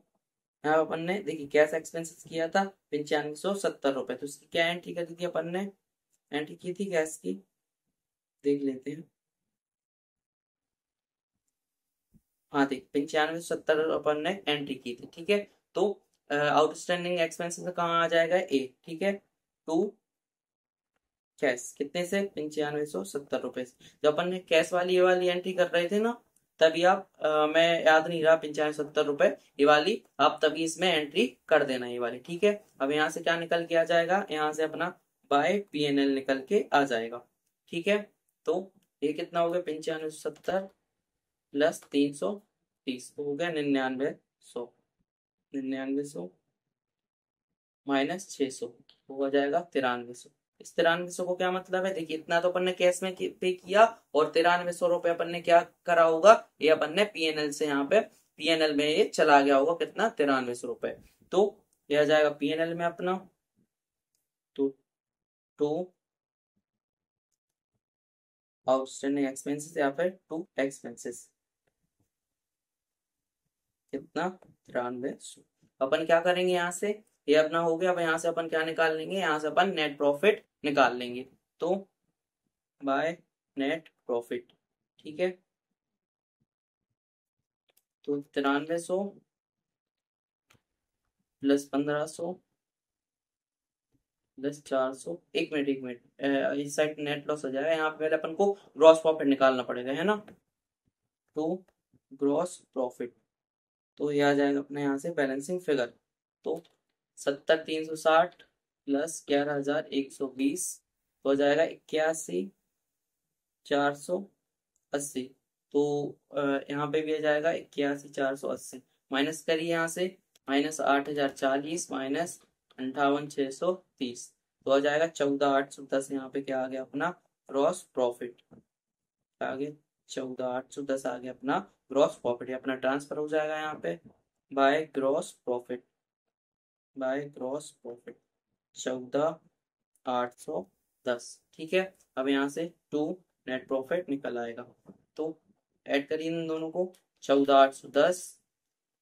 यहाँ अपन ने देखिए कैश एक्सपेंसेस किया था 9570 रुपए, तो इसकी क्या एंट्री करी थी अपन ने, एंट्री की थी गैस की, देख लेते हैं। हाँ देख 9570 अपन ने एंट्री की थी, ठीक है। तो आउटस्टैंडिंग एक्सपेंसेस कहाँ आ जाएगा ए, ठीक है, टू कैश कितने से 9570 रुपए से। जब अपन ने कैश वाली ये वाली एंट्री कर रहे थे ना, तभी आप मैं याद नहीं रहा 9570 रुपए ये वाली, आप तभी इसमें एंट्री कर देना ये वाली, ठीक है। अब यहाँ से क्या निकल के आ जाएगा, यहाँ से अपना बाय पीएनएल निकल के आ जाएगा, ठीक है। तो ये कितना हो गया 9570 प्लस 330, तो हो गया 9900, 9900 माइनस 600 हो जाएगा 9300। इस 9300 को क्या मतलब है, देखिए इतना तो अपन ने कैश में पे किया, और 9300 रुपए अपन ने क्या करा होगा, ये अपन ने पीएनएल से यहाँ पे पीएनएल में ये चला गया होगा कितना 9300 रुपए। तो ये आ जाएगा पीएनएल में अपना, तो टू आउटस्टैंडिंग एक्सपेंसेस या फिर टू एक्सपेंसेस कितना 9300। अपन क्या करेंगे यहाँ से, ये अपना हो गया। अब यहाँ से अपन क्या निकाल लेंगे, यहाँ से अपन नेट प्रॉफिट निकाल लेंगे। तो बाय नेट प्रॉफिट, ठीक है। तो 9300 प्लस 1500 प्लस 400। एक मिनट एक मिनट, इस साइड नेट लॉस हो जाएगा, यहाँ पे पहले अपन को ग्रॉस प्रॉफिट निकालना पड़ेगा, है ना। टू ग्रॉस प्रॉफिट, तो ये आ जाएगा अपने यहाँ से बैलेंसिंग फिगर। तो 70,360 प्लस 11,120 तो हो जाएगा 81,480। तो यहाँ पे भी आ जाएगा 81,480। माइनस करिए यहाँ से, -8,040 माइनस 58,630, तो आ जाएगा 14,810। यहाँ पे क्या आ गया अपना ग्रॉस प्रॉफिट, आ गया 14,810 आ गया अपना ग्रॉस प्रॉफिट। अपना ट्रांसफर हो जाएगा यहाँ पे by gross profit, by gross profit 14,810। ठीक है, अब यहाँ से टू नेट प्रॉफिट निकल आएगा। तो ऐड करिए इन दोनों को, 14,810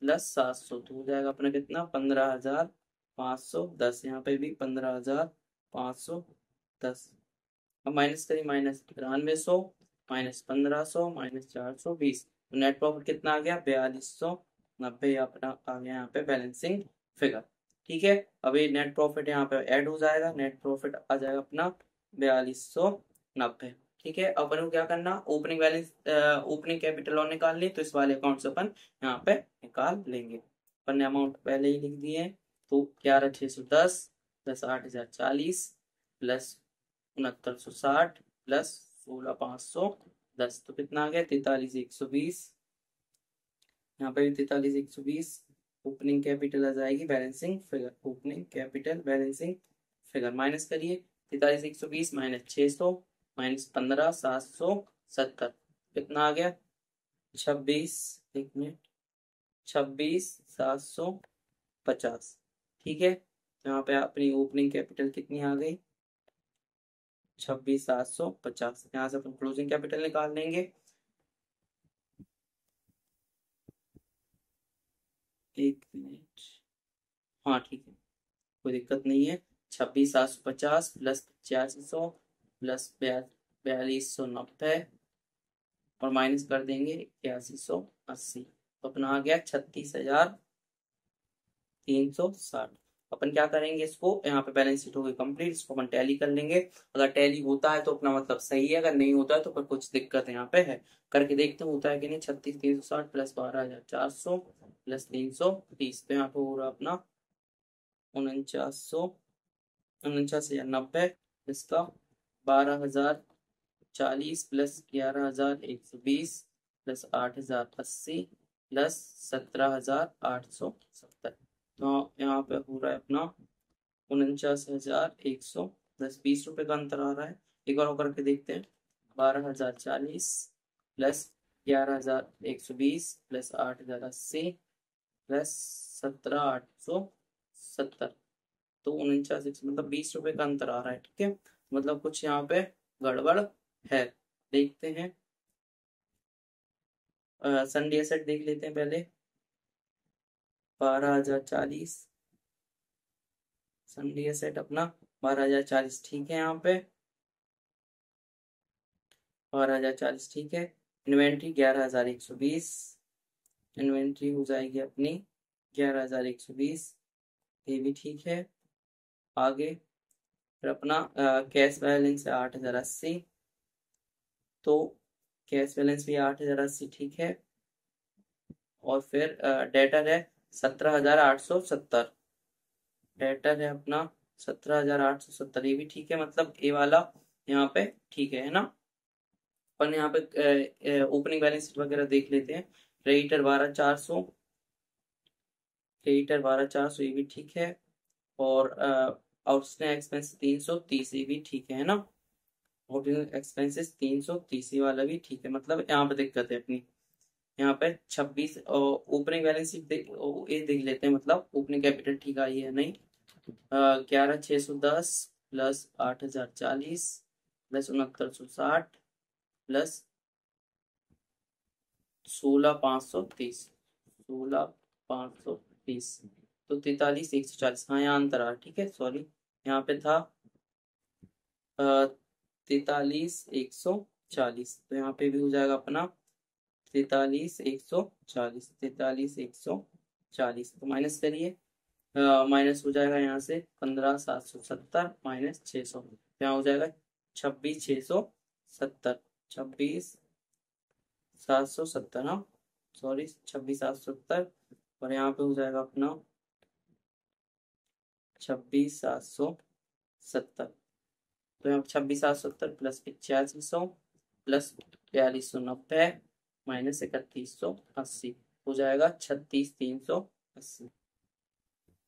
प्लस 700 तो हो जाएगा अपना कितना 15,510। यहाँ पे भी 15,510। अब माइनस करिए, -9300 -1500 -420, तो नेट प्रॉफिट कितना आ गया 4290 अपना आ गया यहाँ पे बैलेंसिंग फिगर। ठीक है, अभी नेट प्रॉफिट यहाँ पे ऐड हो जाएगा, नेट प्रॉफिट आ जाएगा अपना 4290। ठीक है, अब अपन को क्या करना, ओपनिंग बैलेंस ओपनिंग कैपिटल और निकाल ली, तो इस वाले अकाउंट से अपन यहाँ पे निकाल लेंगे। अपन ने अमाउंट पहले ही लिख दिए, तो 11,610 प्लस 8,040 प्लस 6960 प्लस 16,510, तो कितना आ गया 43,120। यहाँ पे भी 43,120। ओपनिंग कैपिटल आ जाएगी balancing figure, opening capital balancing figure minus करिए, 43,120 माइनस 600 माइनस 15,770, कितना आ गया 26, एक मिनट, 26,750। ठीक है, तो यहाँ पे अपनी ओपनिंग कैपिटल कितनी आ गई 26,750। यहाँ से अपन क्लोजिंग कैपिटल निकाल लेंगे, एक मिनट, हाँ ठीक है, कोई दिक्कत नहीं है। 26,750 प्लस 8500 प्लस 4290 और माइनस कर देंगे 8180, तो अपना आ गया 36,360। अपन क्या करेंगे, इसको यहाँ पे बैलेंस शीट होगी कंप्लीट, इसको अपन टैली कर लेंगे। अगर टैली होता है तो अपना मतलब सही है, अगर नहीं होता है तो फिर कुछ दिक्कत यहाँ पे है। करके देखते हैं होता है कि नहीं। 36,360 प्लस 12,400 प्लस 330, तो यहाँ पे हो रहा अपना 49,90, इसका 12,040 प्लस 11,120 प्लस 8,080 प्लस 17,870, तो यहाँ पे हो रहा है अपना 49,100, 10-20 रुपए का अंतर आ रहा है। एक बार और करके देखते हैं, 12,040 प्लस 11,120 प्लस 8,080 प्लस 17,870, तो 49 मतलब 20 रुपए का अंतर आ रहा है। ठीक है, मतलब कुछ यहाँ पे गड़बड़ है, देखते हैं। संडे एसेट देख लेते हैं पहले, 12,040 संडे एसेट अपना 12,040, ठीक है। यहाँ पे 12,040 ठीक है। इन्वेंट्री 11,120, इन्वेंट्री हो जाएगी अपनी 11,120, ये भी ठीक है। आगे फिर अपना कैश बैलेंस है 8,080, तो कैश बैलेंस भी 8,080 ठीक है। और फिर डेटर है 17,870, डेटर है अपना 17,870, ये भी ठीक है, मतलब ए वाला यहाँ पे ठीक है ना। अपन यहाँ पे ओपनिंग बैलेंस वगैरह देख लेते हैं। क्रेडिटर 12,400, क्रेडिटर 12,400 ये भी ठीक है। और आउटस्टैंडिंग एक्सपेंस 330, ये भी ठीक है ना। आउटस्टैंडिंग एक्सपेंसेस 330 वाला भी ठीक है, मतलब यहाँ पे दिक्कत है अपनी। यहाँ पे 26 ओपनिंग बैलेंस शीट ये देख लेते हैं, मतलब ओपनिंग कैपिटल ठीक आई है नहीं। 11,610 प्लस 8,040 प्लस 6960 प्लस 16,530, 16,530, तो 43,140। हाँ यहाँ अंतर आ, ठीक है सॉरी, यहाँ पे था 43,140, तो यहाँ पे भी हो जाएगा अपना 43 140, 43 140, तो माइनस करिए। माइनस हो जाएगा यहाँ से 15,770 माइनस 600, यहाँ हो जाएगा 26,670, 26,770, हाँ सॉरी 26,770, और यहाँ पे हो जाएगा अपना 26,770। तो यहाँ 26,770 प्लस 8500 प्लस 4290 माइनस 3180 हो जाएगा 36,380,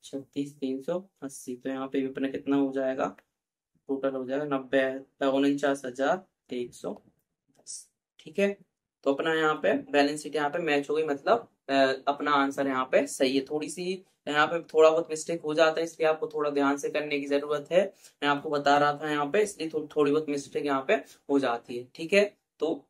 36,380। तो यहाँ पे भी अपना कितना हो जाएगा, टोटल हो जाएगा 49,110। ठीक है, तो अपना यहाँ पे बैलेंस शीट यहाँ पे मैच हो गई, मतलब अपना आंसर यहाँ पे सही है। थोड़ी सी यहाँ पे थोड़ा बहुत मिस्टेक हो जाता है, इसलिए आपको थोड़ा ध्यान से करने की जरूरत है। मैं आपको बता रहा था यहाँ पे, इसलिए थोड़ी बहुत मिस्टेक यहाँ पे हो जाती है। ठीक है, तो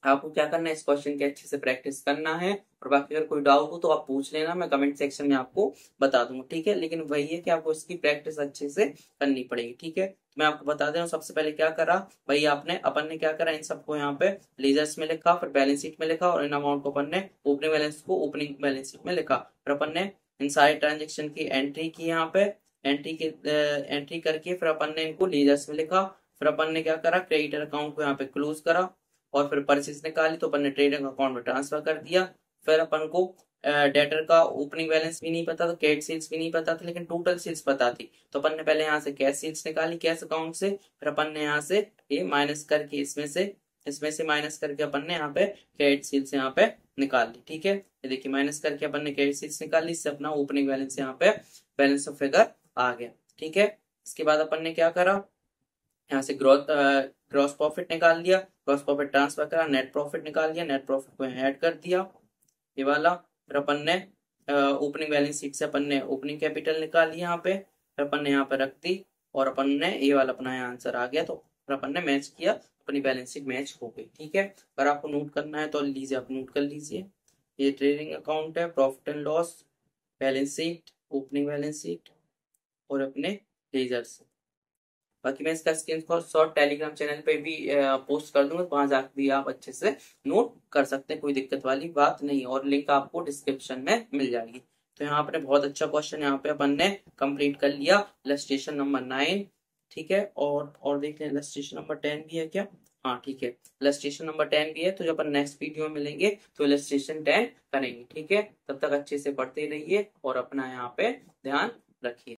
आपको क्या करना है, इस क्वेश्चन की अच्छे से प्रैक्टिस करना है, और बाकी अगर कोई डाउट हो तो आप पूछ लेना, मैं कमेंट सेक्शन में आपको बता दूंगा। ठीक है, लेकिन वही है कि आपको इसकी प्रैक्टिस अच्छे से करनी पड़ेगी। ठीक है, मैं आपको बता दे रहा हूँ, सबसे पहले क्या करा भाई, अपन ने क्या करा, इन सबको यहाँ पे लेजर्स में लिखा, फिर बैलेंस शीट में लिखा, और इन अमाउंट को अपन ने ओपनिंग बैलेंस को ओपनिंग बैलेंस शीट में लिखा। फिर अपन ने इन सारे ट्रांजेक्शन की एंट्री की, यहाँ पे एंट्री करके फिर अपन ने इनको लेजर्स में लिखा। फिर अपन ने क्या करा, क्रेडिटर अकाउंट को यहाँ पे क्लोज करा, और फिर परचेज निकाली तो अपन ने ट्रेडिंग अकाउंट में ट्रांसफर कर दिया। फिर अपन को डेटर का ओपनिंग बैलेंस भी नहीं पता था, कैश सेल्स भी नहीं पता था, लेकिन टोटल सेल्स पता थी, तो अपन ने पहले यहाँ से कैश सेल्स निकाली कैश अकाउंट से, फिर अपन ने यहाँ से ये माइनस करके इसमें से माइनस करके अपन ने यहाँ पे क्रेडिट सेल्स यहाँ पे निकाल ली। ठीक है, ये देखिए माइनस करके अपन ने क्रेडिट सेल्स निकाल ली, इससे अपना ओपनिंग बैलेंस यहाँ पे बैलेंस ऑफ फिगर आ गया। ठीक है, इसके बाद अपन ने क्या करा, यहाँ से ग्रॉस प्रॉफिट निकाल लिया, ग्रॉस प्रॉफिट ट्रांसफर करा, नेट प्रॉफिट निकाल लिया, नेट प्रॉफिट को ऐड कर दिया ये वाला। फिर अपन ने ओपनिंग बैलेंस शीट से अपन ने ओपनिंग कैपिटल निकाल लिया यहाँ पे, फिर अपन ने यहाँ पे रख दी, और अपन ने ये वाला अपना यहाँ आंसर आ गया। तो फिर अपन ने मैच किया, अपनी बैलेंस शीट मैच हो गई। ठीक है, अगर आपको नोट करना है तो लीजिए, आप नोट कर लीजिए। ये ट्रेडिंग अकाउंट है, profit and loss, balance sheet, opening balance sheet, और अपने लेजर्स। बाकी मैं इसका स्क्रीनशॉट टेलीग्राम चैनल पे भी पोस्ट कर दूंगा, वहां जाकर भी आप अच्छे से नोट कर सकते हैं, कोई दिक्कत वाली बात नहीं, और लिंक आपको डिस्क्रिप्शन में मिल जाएगी। तो यहाँ पे बहुत अच्छा क्वेश्चन यहाँ पे अपन ने कंप्लीट कर लिया, इलस्ट्रेशन नंबर 9। ठीक है, और देख लें इलस्ट्रेशन नंबर 10 भी है क्या, हाँ ठीक है, इलस्ट्रेशन नंबर 10 भी है। तो जब अपन नेक्स्ट वीडियो में मिलेंगे तो इलस्ट्रेशन 10 करेंगे। ठीक है, तब तक अच्छे से पढ़ते रहिए और अपना यहाँ पे ध्यान रखिए।